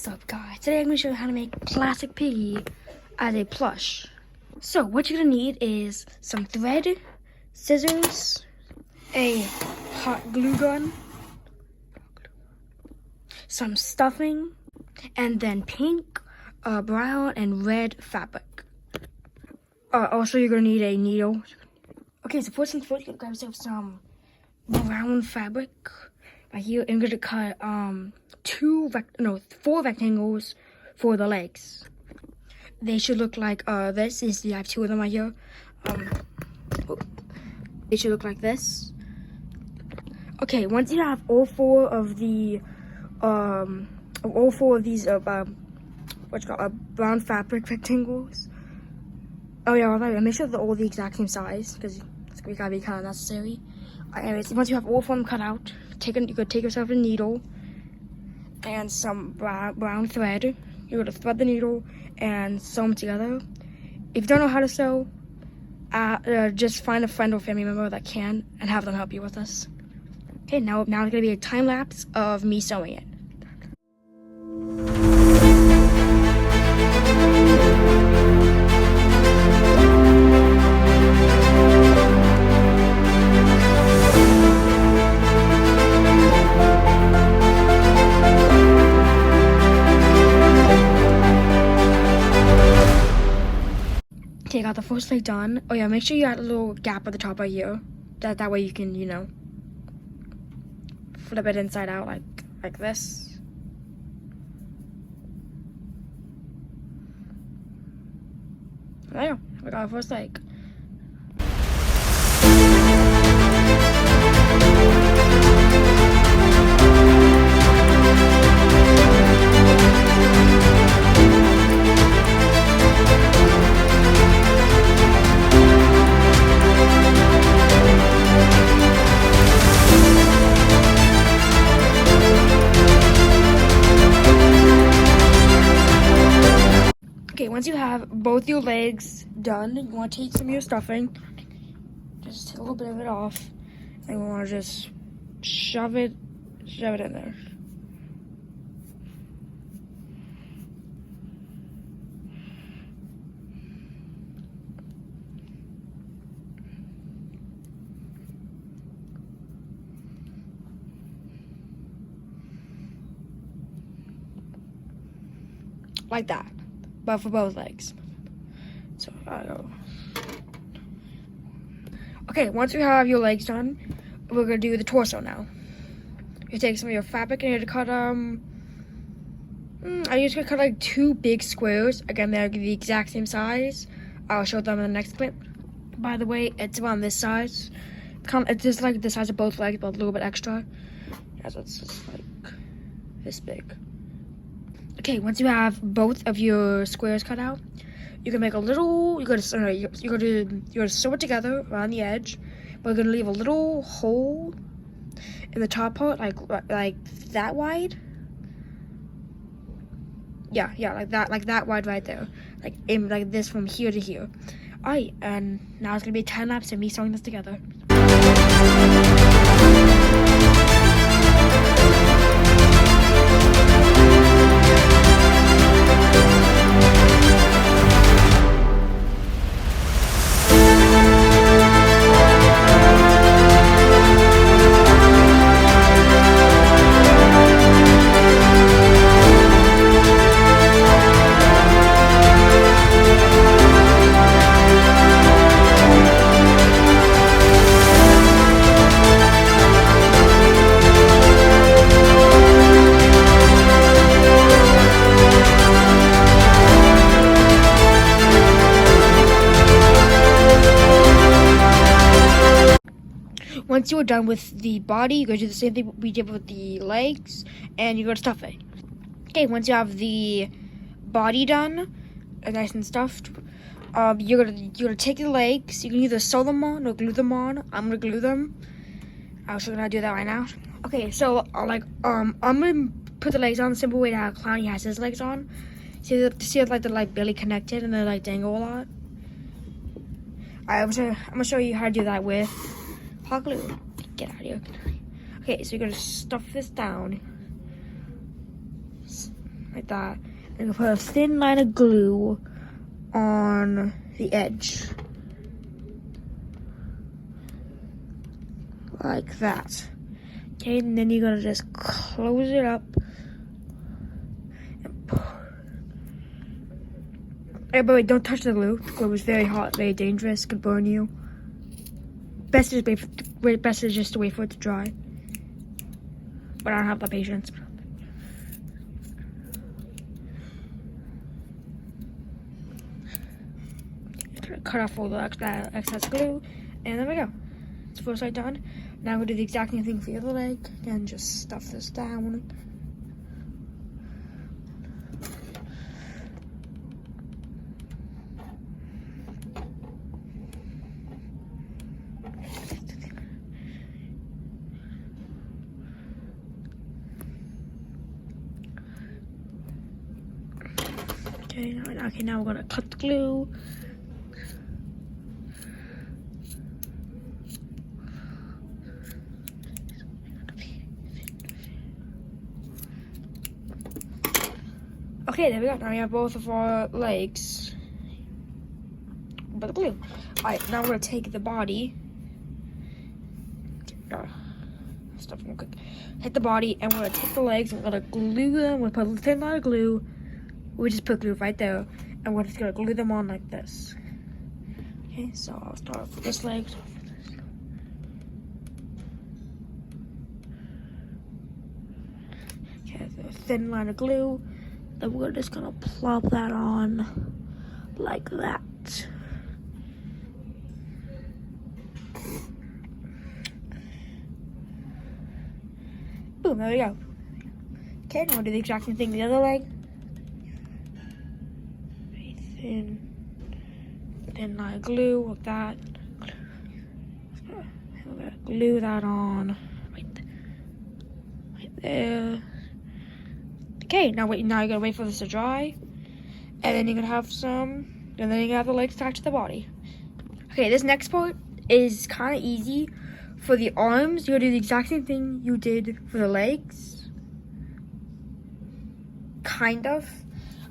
What's up, guys? Today I'm going to show you how to make classic Piggy as a plush. So what you're going to need is some thread, scissors, a hot glue gun, some stuffing, and then pink, brown, and red fabric. Also, you're going to need a needle. Okay, so first things first, you're going to grab yourself some brown fabric right here. I'm going to cut 4 rectangles for the legs. They should look like this. I have 2 of them right here. They should look like this. Okay, once you have all 4 of these brown fabric rectangles. Oh yeah, make sure they're all the exact same size because it's gotta be kind of necessary. Anyways, once you have all 4 of them cut out, you could take yourself a needle and some brown thread. You're gonna thread the needle and sew them together. If you don't know how to sew, just find a friend or family member that can and have them help you with this. Okay, now it's gonna be a time lapse of me sewing it. Okay, got the first leg done. Oh yeah, make sure you add a little gap at the top right here. That way you can, flip it inside out like this. There you go. We got our first leg. Okay, once you have both your legs done, you want to take some of your stuffing, just take a little bit of it off, and we want to just shove it in there. Like that. But for both legs. So okay, once you have your legs done, we're gonna do the torso now. You take some of your fabric and you're gonna cut I just gonna cut like 2 big squares. Again, they're the exact same size. I'll show them in the next clip. By the way, it's around this size. It's just like the size of both legs, but a little bit extra. Yeah, so it's just like this big. Okay, once you have both of your squares cut out, you can make a little. You're gonna sew it together around the edge, but you're gonna leave a little hole in the top part, like that wide. Yeah, like that wide right there, like this from here to here. All right, and now it's gonna be a time lapse of me sewing this together. Once you are done with the body, you're going to do the same thing we did with the legs, and you're going to stuff it. Okay, once you have the body done, nice and stuffed, you're gonna take the legs. You can either sew them on or glue them on. I'm gonna glue them. I'm just gonna do that right now. Okay, so I'm gonna put the legs on the simple way that Clowny has his legs on. See if they're like barely connected and they like dangle a lot. I'm gonna show you how to do that with hot glue. Get out of here. Okay, so you're gonna stuff this down like that. And put a thin line of glue on the edge. Like that. Okay, and then you're gonna just close it up. Hey, but wait, don't touch the glue. The glue is very hot, very dangerous, could burn you. Best is just to wait for it to dry. But I don't have the patience. Cut off all the excess glue, and there we go. It's first side done. Now we'll do the exact same thing for the other leg. Again, just stuff this down. Okay, now we're gonna cut the glue. Okay, there we go. Now we have both of our legs. But the glue. Alright, now we're gonna take the body. Stuff real quick. Take the body, and we're gonna take the legs, and we're gonna glue them. We'll put a thin line of glue. We just put glue right there, and we're just gonna glue them on like this. Okay, so I'll start off with this leg. Okay, so a thin line of glue. Then we're just gonna plop that on like that. Boom, there we go. Okay, now we'll do the exact same thing with the other leg. Thin line of glue like that. Glue that on right there. Okay, now you gotta wait for this to dry, and then you're gonna have the legs attached to the body. Okay, this next part is kind of easy. For the arms, you're gonna do the exact same thing you did for the legs. Kind of.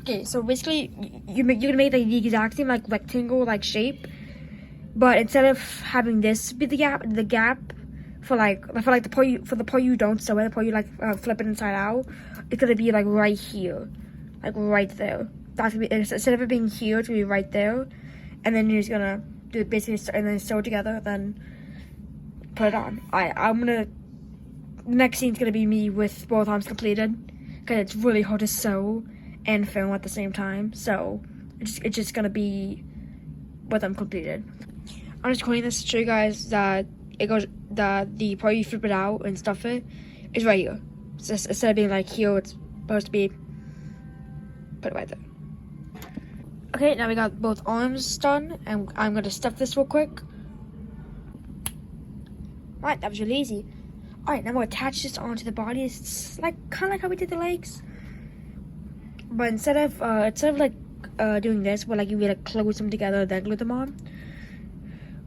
Okay, so basically, you're gonna make like the exact same like rectangle like shape, but instead of having this be the gap for the part you don't sew it, the part you like flip it inside out, it's gonna be like right here, like right there. That's gonna be, instead of it being here, it's gonna be right there, and then you're just gonna do it basically, and then sew it together, then put it on. The next scene's gonna be me with both arms completed, because it's really hard to sew and film at the same time, so it's just gonna be with them completed. I'm just recording this to show you guys that the part you flip it out and stuff it is right here. So instead of being like here, it's supposed to be put it right there. Okay, now we got both arms done, and I'm gonna stuff this real quick. Alright, that was really easy. Alright, now we'll attach this onto the body. It's kind of like how we did the legs, but instead of doing this, where like you would close them together then glue them on,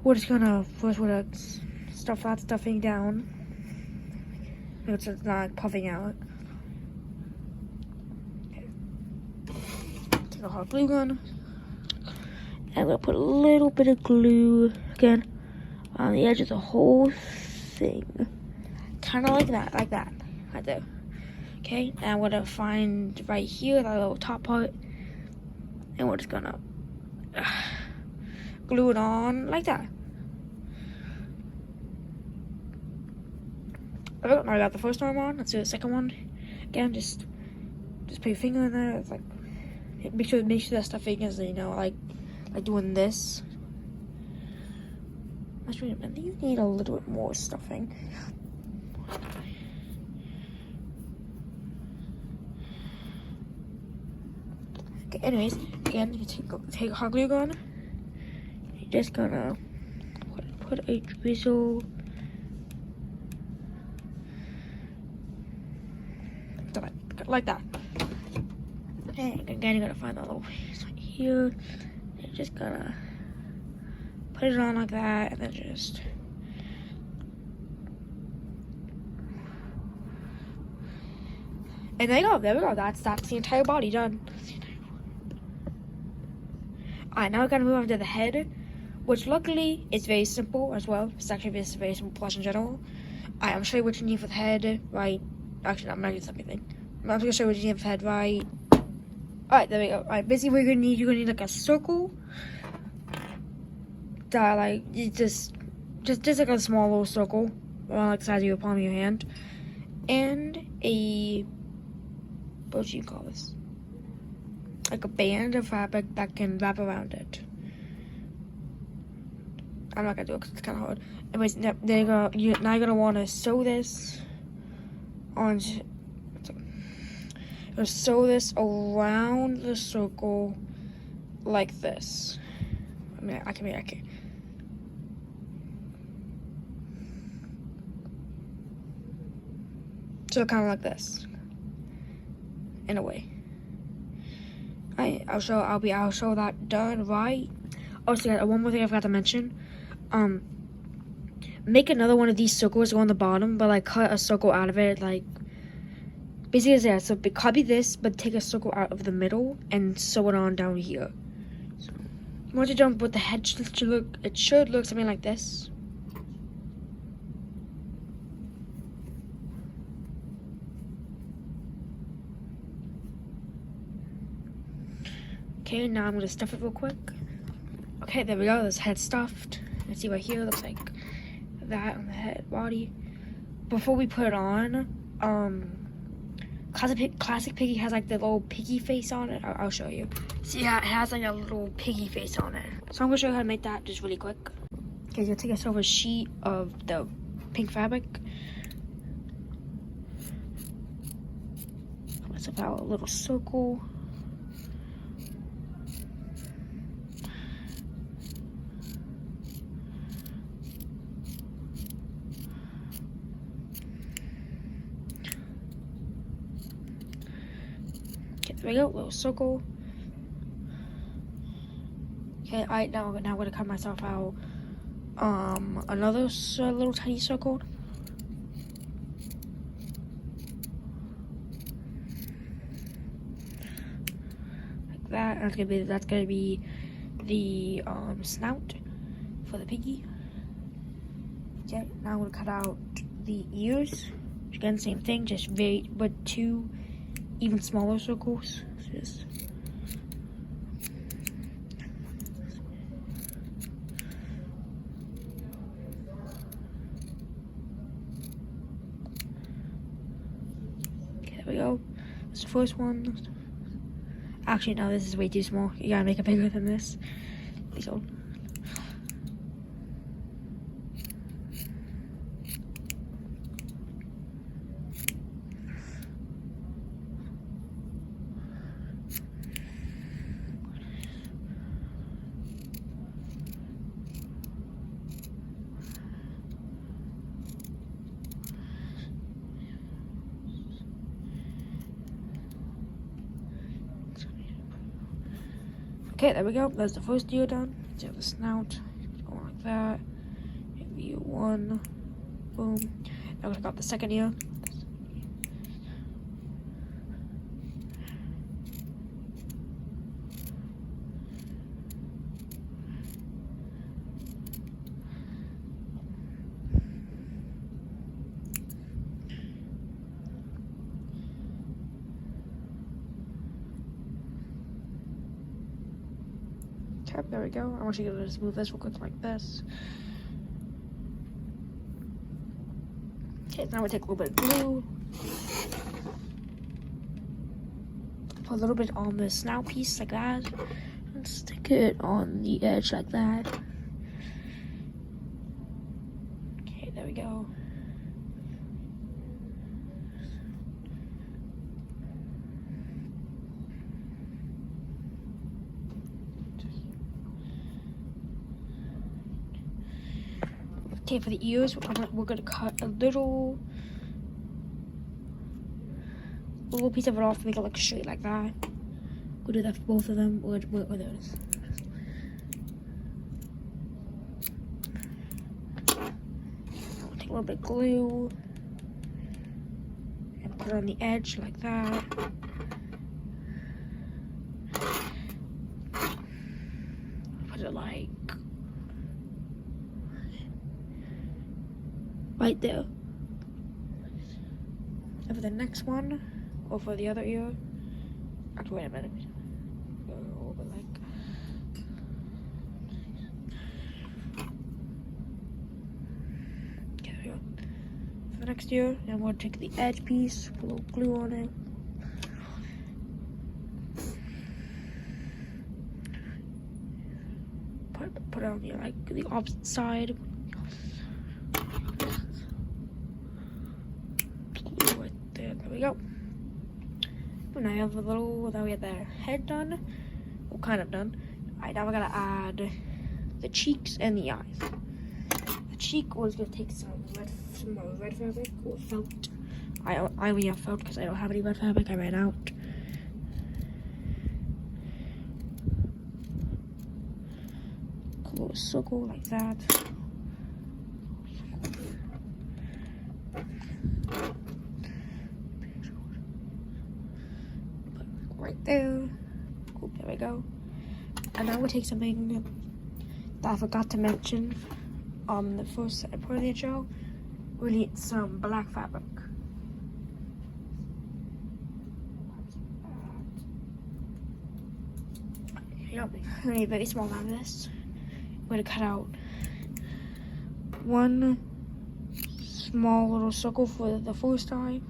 we're just gonna first stuff that stuffing down. It's not like puffing out. Okay. Take a hot glue gun, and I'm gonna put a little bit of glue again on the edge of the whole thing, kind of like that, right there. Okay, now I'm gonna find right here that little top part, and we're just gonna glue it on like that. Oh, I got the first arm on. Let's do the second one. Again, just put your finger in there. It's like make sure that stuffing is, like doing this. Actually, I think you need a little bit more stuffing. Okay, anyways, again, you take a hot glue gun. You're just gonna put a drizzle. Like that. And again, you're gonna find that little piece right here. You're just gonna put it on like that, and then just And there we go. That's the entire body done. Alright, now we're gonna move on to the head, which luckily is very simple as well. It's actually just a very simple plush in general. Alright, I'm gonna show you what you need for the head, right? Actually, I'm not gonna do everything. I'm gonna show you what you need for the head, right? Alright, there we go. Alright, basically what you're gonna need like a circle that like you just like a small little circle around like the size of your palm of your hand. And a, what do you call this? Like a band of fabric that can wrap around it. I'm not gonna do it because it's kind of hard. Anyways, now you're gonna want to sew this on. Sew this around the circle like this. I can. So kind of like this, in a way. I'll show that done, right? Also, one more thing I forgot to mention. Make another one of these circles go on the bottom, but like cut a circle out of it, like basically yeah. So copy this, but take a circle out of the middle and sew it on down here. So once you're done with the head, it should look something like this. Okay, now I'm gonna stuff it real quick. Okay, there we go. This head stuffed. Let's see right here. It looks like that on the head body. Before we put it on, Classic Piggy has like the little piggy face on it. I'll show you. See, yeah, it has like a little piggy face on it. So I'm gonna show you how to make that just really quick. Okay, you'll take yourself a sheet of the pink fabric. Let's about a little circle. There we go, little circle. Okay, now I'm gonna cut myself out another little tiny circle. Like that. That's gonna be the snout for the piggy. Okay, now I'm gonna cut out the ears. Again, same thing, but two even smaller circles. Just okay, there we go. That's the first one. Actually, no, this is way too small. You gotta make it bigger than this. So okay, there we go. That's the first ear done. So the snout, go like that. Maybe one, boom. Now we're gonna got the second ear. There we go. I want you to just move this real quick like this. Okay, now we take a little bit of glue. Put a little bit on the snout piece like that. And stick it on the edge like that. Okay, there we go. Okay, for the ears, we're gonna cut a little piece of it off to make it look straight like that. We'll do that for both of them. We'll do this. We'll take a little bit of glue and put it on the edge like that. Put it like right there. And for the next one, or for the other ear, actually, wait a minute. Go over like. Okay, there we go. For the next ear, I'm going to take the edge piece, put a little glue on it. Put it on the opposite side. Right there we go. And I have now we have the head done. Well, kind of done. Alright, now we're gonna add the cheeks and the eyes. The cheek was gonna take some red fabric or felt. I only have felt because I don't have any red fabric. I ran out. Little circle like that. Right there. Cool, there we go. And now we'll take something that I forgot to mention the first part of the intro. We need some black fabric. Yep, I need a very small amount of this. I'm going to cut out one small little circle for the first eye.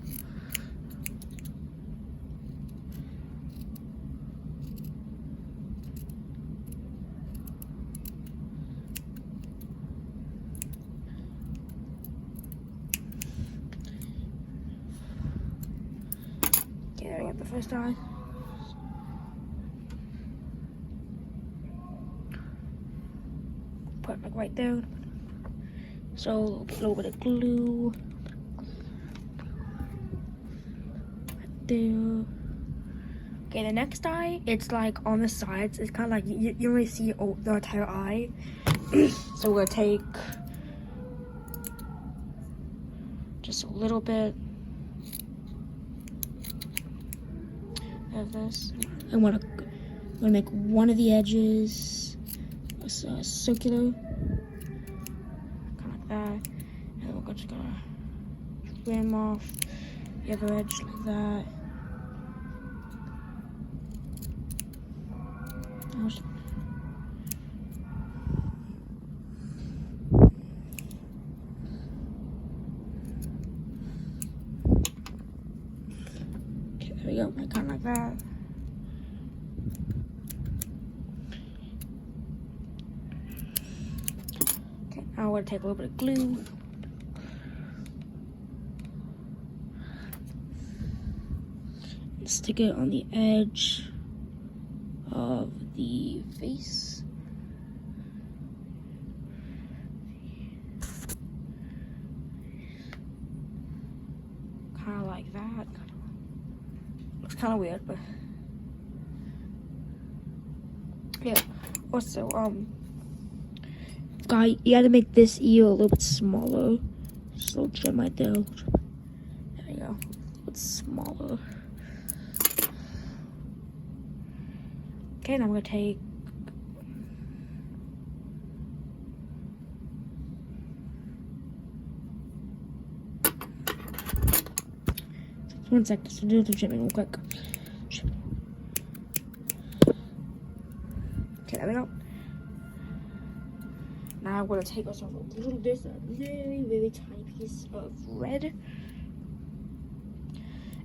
Okay, there we go, the first eye. Put it like right there. So a little bit of glue. Right there. Okay, the next eye, it's like on the sides. It's kind of like you really see the entire eye. So we're gonna take just a little bit of this. I'm gonna make one of the edges circular, kind of like that, and we're just gonna trim off the other edge like that. Okay, there we go, kind of like that. Now we're going to take a little bit of glue. And stick it on the edge of the face. Kind of like that. Looks kind of weird, but yeah. Also, you gotta make this ear a little bit smaller. Just a little trim right there. There we go. A little bit smaller. Okay, now I'm gonna take one sec, just do the trimming real quick. Okay, there we go. Now I'm going to take us off a little bit, a very, very tiny piece of red.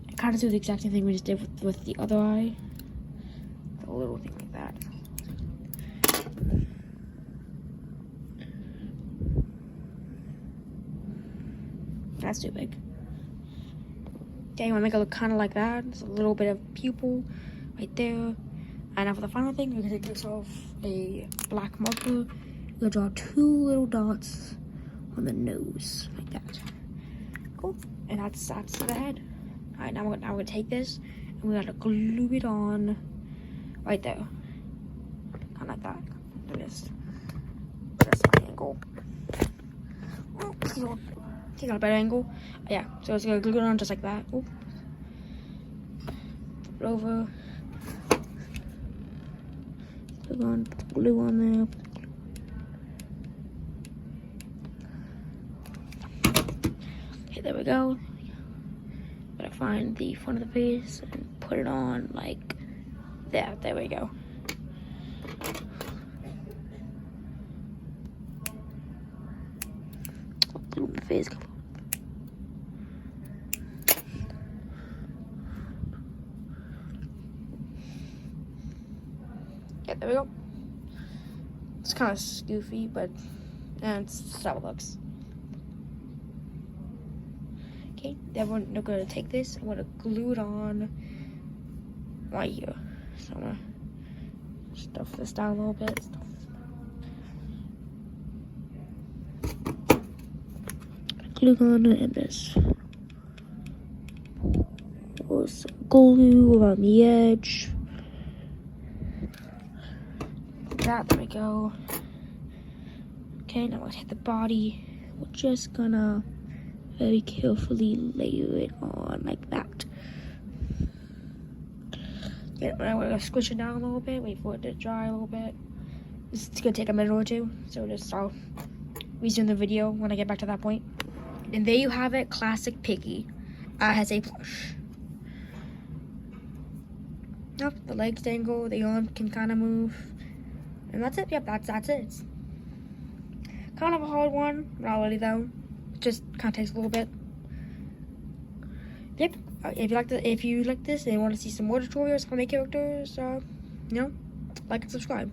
And kind of do the exact same thing we just did with the other eye. A little thing like that. That's too big. Okay, you want to make it look kind of like that. Just a little bit of pupil right there. And now for the final thing, we're going to take this off a black marker. We'll draw 2 little dots on the nose, like that. Cool. And that's the head. Alright, now we're gonna take this and we gotta glue it on right there. Kind of like that. Do this. That's my angle. He's got a better angle. Yeah, so it's gonna glue it on just like that. Oop. it over. Put the glue on there. Okay, there we go. Gotta find the front of the face and put it on like that. There we go. Glue the face. Yeah, there we go. It's kind of goofy, but it's how it looks. Okay, then we're gonna take this. I'm gonna glue it on right here. So I'm gonna stuff this down a little bit. Glue on it and this. Pour some glue around the edge. There we go. Okay, now let's hit the body. We're just gonna very carefully layer it on like that. Yeah, we're gonna squish it down a little bit, wait for it to dry a little bit. This is gonna take a minute or two, so I'll resume the video when I get back to that point. And there you have it, classic Piggy. Has a plush. Yep, the legs dangle, the arm can kind of move. And that's it. Yep, that's it. It's kind of a hard one, not really though. It just kind of takes a little bit. Yep. If you like this and want to see some more tutorials on my characters, like and subscribe.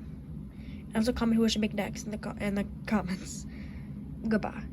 And also comment who I should make next in the comments. Goodbye.